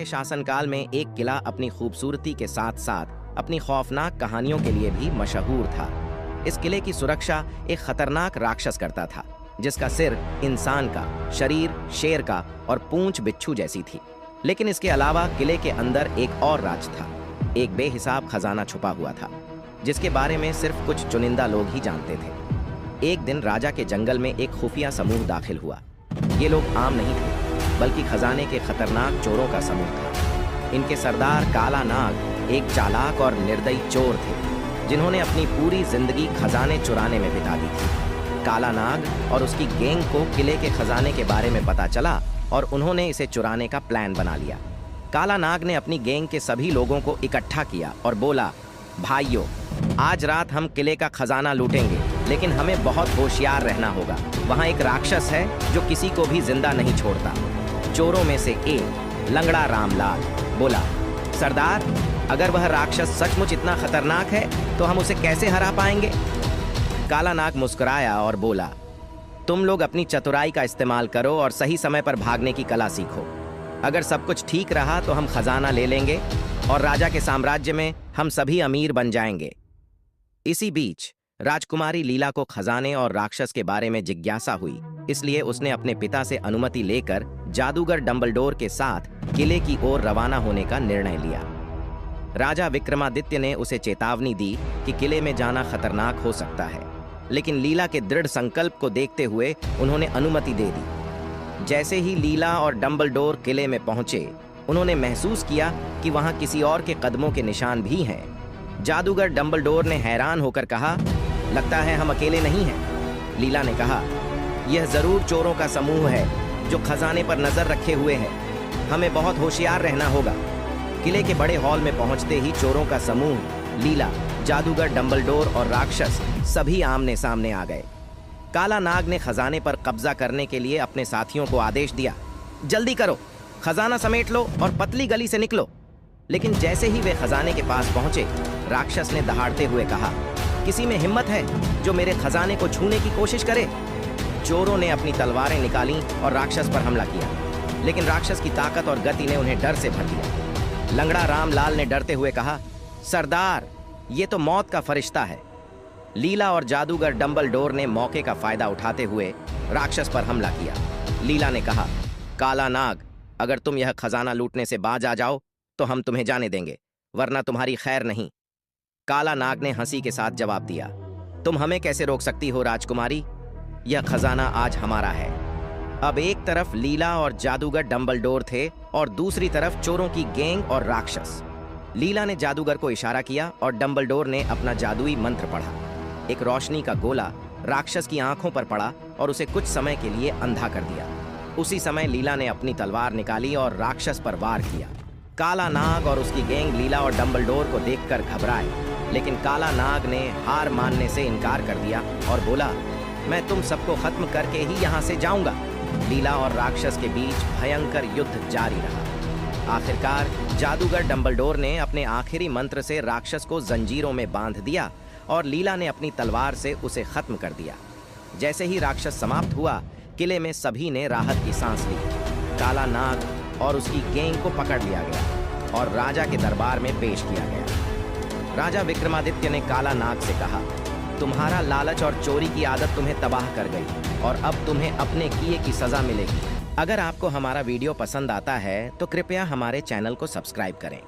के शासनकाल में एक किला अपनी खूबसूरती के साथ साथ अपनी खौफनाक कहानियों के लिए भी मशहूर था। इस किले की सुरक्षा एक खतरनाक राक्षस करता था, जिसका सिर इंसान का, शरीर शेर का और पूंछ बिच्छू जैसी थी। लेकिन इसके अलावा किले के अंदर एक और राज था। एक बेहिसाब खजाना छुपा हुआ था, जिसके बारे में सिर्फ कुछ चुनिंदा लोग ही जानते थे। एक दिन राजा के जंगल में एक खुफिया समूह दाखिल हुआ। ये लोग आम नहीं थे, बल्कि खजाने के खतरनाक चोरों का समूह था। इनके सरदार काला नाग एक चालाक और निर्दयी चोर थे, जिन्होंने अपनी पूरी जिंदगी खजाने चुराने में बिता दी थी। काला नाग और उसकी गैंग को किले के खजाने के बारे में पता चला और उन्होंने इसे चुराने का प्लान बना लिया। काला नाग ने अपनी गैंग के सभी लोगों को इकट्ठा किया और बोला, भाइयों, आज रात हम किले का खजाना लूटेंगे, लेकिन हमें बहुत होशियार रहना होगा। वहाँ एक राक्षस है जो किसी को भी जिंदा नहीं छोड़ता। चोरों में से एक लंगड़ा रामलाल बोला, सरदार, अगर वह राक्षस सचमुच इतना खतरनाक है तो हम उसे कैसे हरा पाएंगे? काला नाग मुस्कुराया और बोला, तुम लोग अपनी चतुराई का इस्तेमाल करो और सही समय पर भागने की कला सीखो। अगर सब कुछ ठीक रहा तो हम खजाना ले लेंगे और राजा के साम्राज्य में हम सभी अमीर बन जाएंगे। इसी बीच राजकुमारी लीला को खजाने और राक्षस के बारे में जिज्ञासा हुई, इसलिए उसने अपने पिता से अनुमति लेकर जादूगर डंबलडोर के साथ किले की ओर रवाना होने का निर्णय लिया। राजा विक्रमादित्य ने उसे चेतावनी दी कि किले में जाना खतरनाक हो सकता है, लेकिन लीला के दृढ़ संकल्प को देखते हुए उन्होंने अनुमति दे दी। जैसे ही लीला और डंबलडोर किले में पहुंचे, उन्होंने महसूस किया कि वहां किसी और के कदमों के निशान भी हैं। जादूगर डंबलडोर ने हैरान होकर कहा, लगता है हम अकेले नहीं हैं। लीला ने कहा, यह जरूर चोरों का समूह है जो खजाने पर नजर रखे हुए है। हमें बहुत होशियार रहना होगा। किले के बड़े हॉल में पहुंचते ही चोरों का समूह, लीला, जादूगर डंबलडोर और राक्षस सभी आमने सामने आ गए। काला नाग ने खजाने पर कब्जा करने के लिए अपने साथियों को आदेश दिया, जल्दी करो, खजाना समेट लो और पतली गली से निकलो। लेकिन जैसे ही वे खजाने के पास पहुंचे, राक्षस ने दहाड़ते हुए कहा, किसी में हिम्मत है जो मेरे खजाने को छूने की कोशिश करे? चोरों ने अपनी तलवारें निकाली और राक्षस पर हमला किया, लेकिन राक्षस की ताकत और गति ने उन्हें डर से भर दिया। लंगड़ा रामलाल ने डरते हुए कहा, सरदार, ये तो मौत का फरिश्ता है। लीला और जादूगर डंबलडोर ने मौके का फायदा उठाते हुए राक्षस पर हमला किया। लीला ने कहा, काला नाग, अगर तुम यह खजाना लूटने से बाज आ जाओ तो हम तुम्हें जाने देंगे, वरना तुम्हारी खैर नहीं। काला नाग ने हंसी के साथ जवाब दिया, तुम हमें कैसे रोक सकती हो राजकुमारी? यह खजाना आज हमारा है। अब एक तरफ लीला और जादूगर डंबलडोर थे और दूसरी तरफ चोरों की गैंग और राक्षस। लीला ने जादूगर को इशारा किया और डंबलडोर ने अपना जादुई मंत्र पढ़ा। एक रोशनी का गोला राक्षस की आंखों पर पड़ा और उसे कुछ समय के लिए अंधा कर दिया। उसी समय लीला ने अपनी तलवार निकाली और राक्षस पर वार किया। काला नाग और उसकी गैंग लीला और डंबलडोर को देखकर घबराए, लेकिन काला नाग ने हार मानने से इनकार कर दिया और बोला, मैं तुम सबको खत्म करके ही यहाँ से जाऊंगा। लीला और राक्षस के बीच भयंकर युद्ध जारी रहा। आखिरकार जादूगर डंबलडोर ने अपने आखिरी मंत्र से राक्षस को जंजीरों में बांध दिया और लीला ने अपनी तलवार से उसे खत्म कर दिया। जैसे ही राक्षस समाप्त हुआ, किले में सभी ने राहत की सांस ली। काला नाग और उसकी गैंग को पकड़ लिया गया और राजा के दरबार में पेश किया गया। राजा विक्रमादित्य ने काला नाग से कहा, तुम्हारा लालच और चोरी की आदत तुम्हें तबाह कर गई और अब तुम्हें अपने किए की सजा मिलेगी। अगर आपको हमारा वीडियो पसंद आता है तो कृपया हमारे चैनल को सब्सक्राइब करें।